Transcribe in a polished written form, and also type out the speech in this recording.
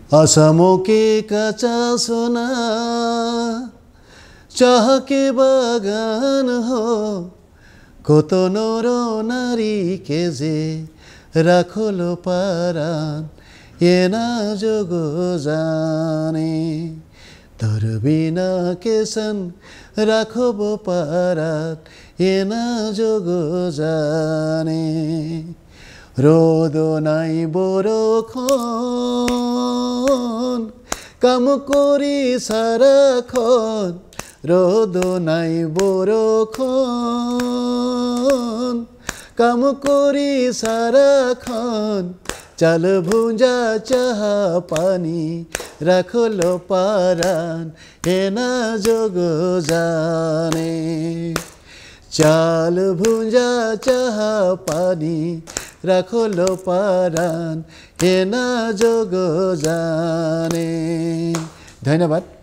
আসামকে কাঁচা সোনা চাহকে বাগান হো কত নর নারীকে যে রাখলো পারান এ না যোগ জানে তোর বিনা কেসন রাখব পারাত এ না যোগ জানে রোদ নাই বড়ক্ষণ কাম করি সারাক্ষণ রোদ নাই বড়ক্ষণ কাম করি সারাক্ষণ চাল ভুঁজা চাহা পানি রাখলো পারান এ না যোগ জানে চাল ভুঁজা চাহা পানি রাখলো পারান এ না যোগ জানে। ধন্যবাদ।